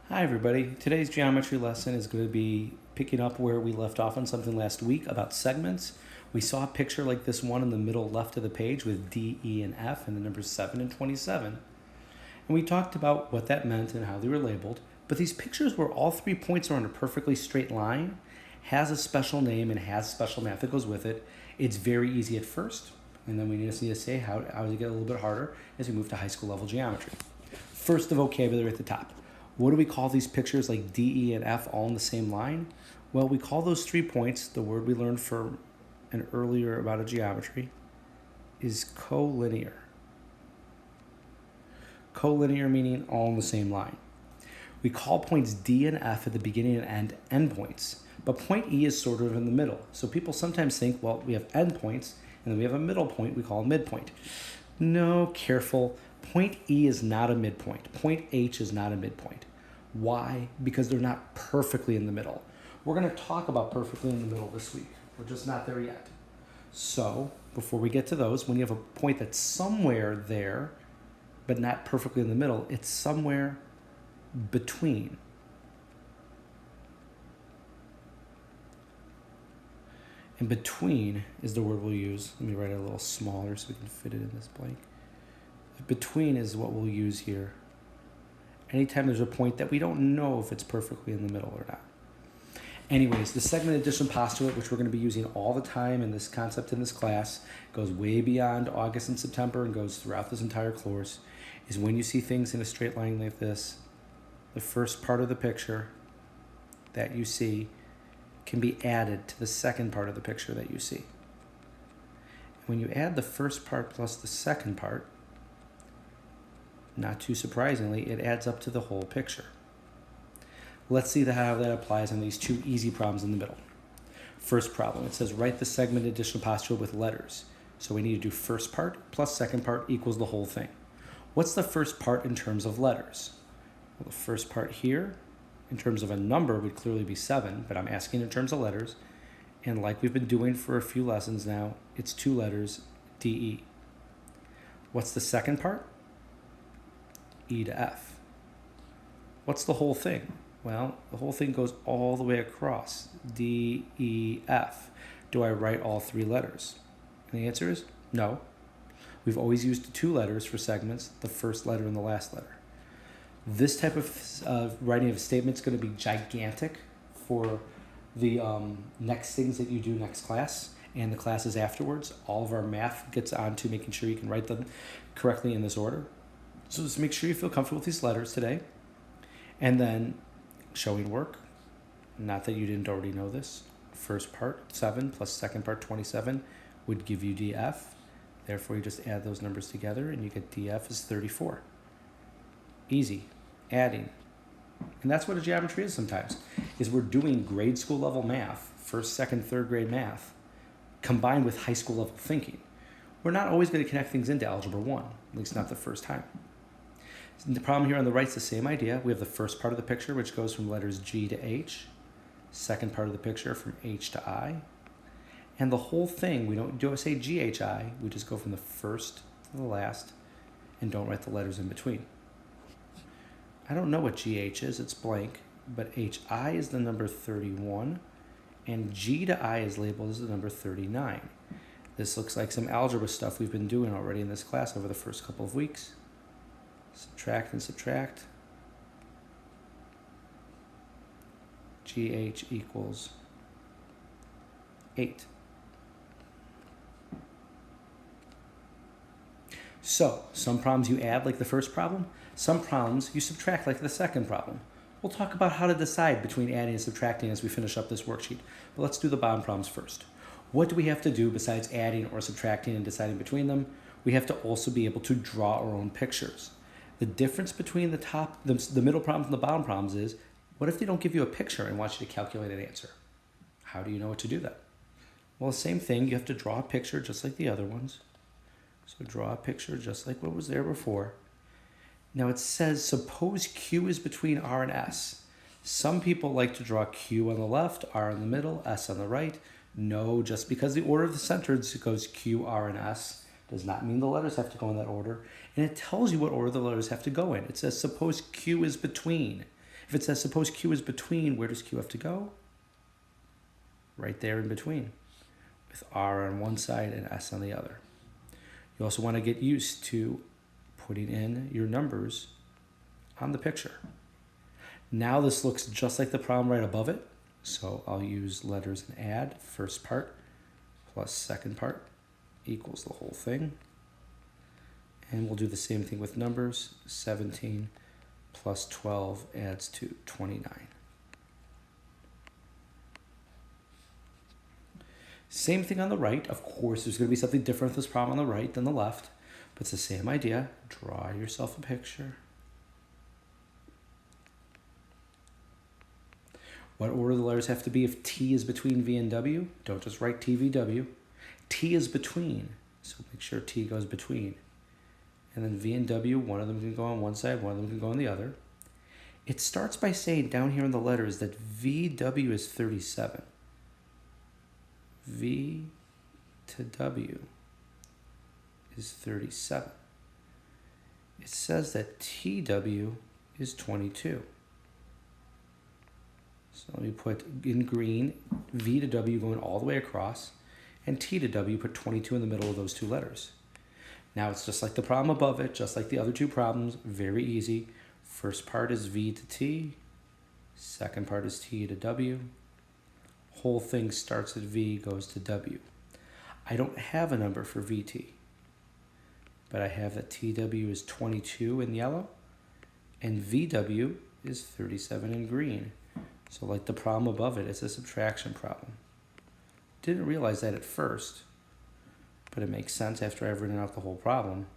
Hi everybody. Today's geometry lesson is going to be picking up where we left off on something last week about segments. We saw a picture like this one in the middle left of the page with D, E, and F and the numbers 7 and 27. And we talked about what that meant and how they were labeled. But these pictures where all 3 points are on a perfectly straight line has a special name and has special math that goes with it. It's very easy at first, and then we just need to say how does it get a little bit harder as we move to high school level geometry. First, the vocabulary at the top. What do we call these pictures like D, E, and F all in the same line? Well, we call those 3 points, the word we learned from an earlier about a geometry, is collinear. Collinear meaning all in the same line. We call points D and F at the beginning and end endpoints, but point E is sort of in the middle. So people sometimes think, well, we have endpoints, and then we have a middle point we call a midpoint. No, careful. Point E is not a midpoint. Point H is not a midpoint. Why? Because they're not perfectly in the middle. We're going to talk about perfectly in the middle this week. We're just not there yet. So, before we get to those, when you have a point that's somewhere there, but not perfectly in the middle, it's somewhere between. And between is the word we'll use. Let me write it a little smaller so we can fit it in this blank. Between is what we'll use here. Anytime there's a point that we don't know if it's perfectly in the middle or not. Anyways, the segment addition postulate, which we're going to be using all the time in this concept in this class, goes way beyond August and September and goes throughout this entire course, is when you see things in a straight line like this, the first part of the picture that you see can be added to the second part of the picture that you see. When you add the first part plus the second part, not too surprisingly, it adds up to the whole picture. Let's see how that applies on these 2 easy problems in the middle. First problem, it says write the segment addition postulate with letters. So we need to do first part plus second part equals the whole thing. What's the first part in terms of letters? Well, the first part here, in terms of a number, would clearly be 7, but I'm asking in terms of letters. And like we've been doing for a few lessons now, it's 2 letters, DE. What's the second part? E to F. What's the whole thing? Well, the whole thing goes all the way across, D, E, F. Do I write all 3 letters? And the answer is no. We've always used 2 letters for segments, the first letter and the last letter. This type of writing of a statement is going to be gigantic for the next things that you do next class and the classes afterwards. All of our math gets on to making sure you can write them correctly in this order. So just make sure you feel comfortable with these letters today. And then showing work, not that you didn't already know this. First part, 7, plus second part, 27, would give you DF. Therefore, you just add those numbers together and you get DF is 34. Easy. Adding. And that's what a geometry is sometimes, is we're doing grade school level math, first, second, third grade math, combined with high school level thinking. We're not always going to connect things into Algebra 1, at least not the first time. The problem here on the right is the same idea. We have the first part of the picture, which goes from letters G to H. Second part of the picture from H to I. And the whole thing, we don't say GHI, we just go from the first to the last and don't write the letters in between. I don't know what GH is, it's blank, but HI is the number 31, and G to I is labeled as the number 39. This looks like some algebra stuff we've been doing already in this class over the first couple of weeks. Subtract and subtract. GH equals 8. So, some problems you add like the first problem, some problems you subtract like the second problem. We'll talk about how to decide between adding and subtracting as we finish up this worksheet, but let's do the bottom problems first. What do we have to do besides adding or subtracting and deciding between them? We have to also be able to draw our own pictures. The difference between the middle problems and the bottom problems is, what if they don't give you a picture and want you to calculate an answer? How do you know what to do that? Well, the same thing, you have to draw a picture just like the other ones. So draw a picture just like what was there before. Now it says, suppose Q is between R and S. Some people like to draw Q on the left, R in the middle, S on the right. No, just because the order of the sentence goes Q, R, and S does not mean the letters have to go in that order. And it tells you what order the letters have to go in. It says, suppose Q is between. If it says suppose Q is between, where does Q have to go? Right there in between, with R on one side and S on the other. You also want to get used to putting in your numbers on the picture. Now this looks just like the problem right above it. So I'll use letters and add. First part plus second part equals the whole thing. And we'll do the same thing with numbers. 17 plus 12 adds to 29. Same thing on the right. Of course, there's going to be something different with this problem on the right than the left, but it's the same idea. Draw yourself a picture. What order the letters have to be if T is between V and W? Don't just write T, V, W. T is between, so make sure T goes between. And then V and W, one of them can go on one side, one of them can go on the other. It starts by saying down here in the letters that VW is 37. V to W is 37. It says that TW is 22. So let me put in green, V to W going all the way across, and T to W, put 22 in the middle of those two letters. Now it's just like the problem above it, just like the other two problems, very easy. First part is V to T, second part is T to W. Whole thing starts at V, goes to W. I don't have a number for VT, but I have that TW is 22 in yellow, and VW is 37 in green. So like the problem above it, it's a subtraction problem. Didn't realize that at first, but it makes sense after I've written out the whole problem.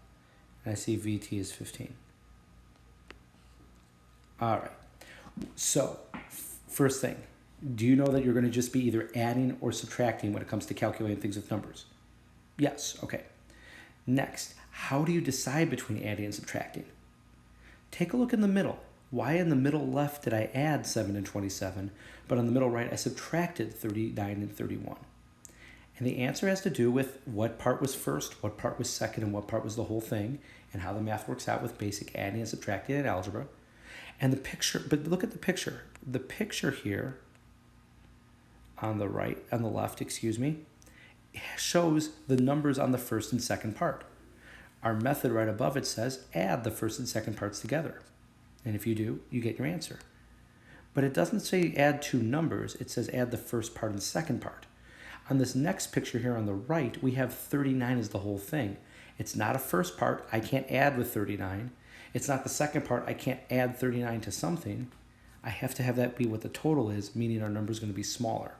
And I see VT is 15. All right, so first thing, do you know that you're going to just be either adding or subtracting when it comes to calculating things with numbers? Yes, okay. Next, how do you decide between adding and subtracting? Take a look in the middle. Why in the middle left did I add 7 and 27, but on the middle right I subtracted 39 and 31? And the answer has to do with what part was first, what part was second, and what part was the whole thing, and how the math works out with basic adding and subtracting in algebra. And the picture, but look at the picture. The picture here on the right, on the left, excuse me, shows the numbers on the first and second part. Our method right above it says add the first and second parts together. And if you do, you get your answer. But it doesn't say add two numbers, it says add the first part and the second part. On this next picture here on the right, we have 39 as the whole thing. It's not a first part, I can't add with 39. It's not the second part, I can't add 39 to something. I have to have that be what the total is, meaning our number is going to be smaller.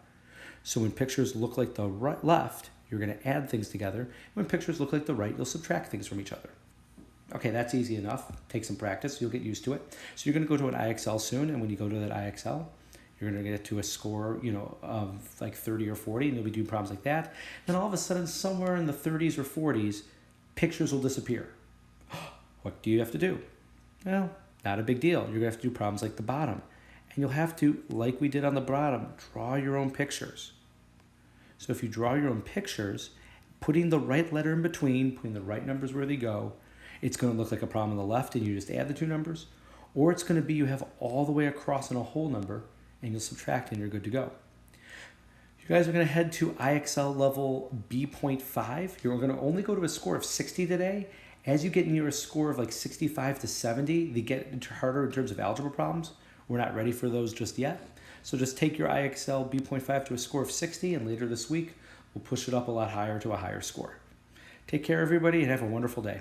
So when pictures look like the right, left, you're going to add things together. When pictures look like the right, you'll subtract things from each other. Okay, that's easy enough. Take some practice, you'll get used to it. So you're going to go to an IXL soon, and when you go to that IXL, you're going to get to a score, of like 30 or 40, and you'll be doing problems like that. Then all of a sudden, somewhere in the 30s or 40s, pictures will disappear. What do you have to do? Well, not a big deal. You're going to have to do problems like the bottom. And you'll have to, like we did on the bottom, draw your own pictures. So if you draw your own pictures, putting the right letter in between, putting the right numbers where they go, it's going to look like a problem on the left and you just add the two numbers. Or it's going to be you have all the way across in a whole number and you'll subtract and you're good to go. You guys are going to head to IXL level B.5. You're going to only go to a score of 60 today. As you get near a score of like 65 to 70, they get harder in terms of algebra problems. We're not ready for those just yet. So just take your IXL B.5 to a score of 60, and later this week, we'll push it up a lot higher to a higher score. Take care, everybody, and have a wonderful day.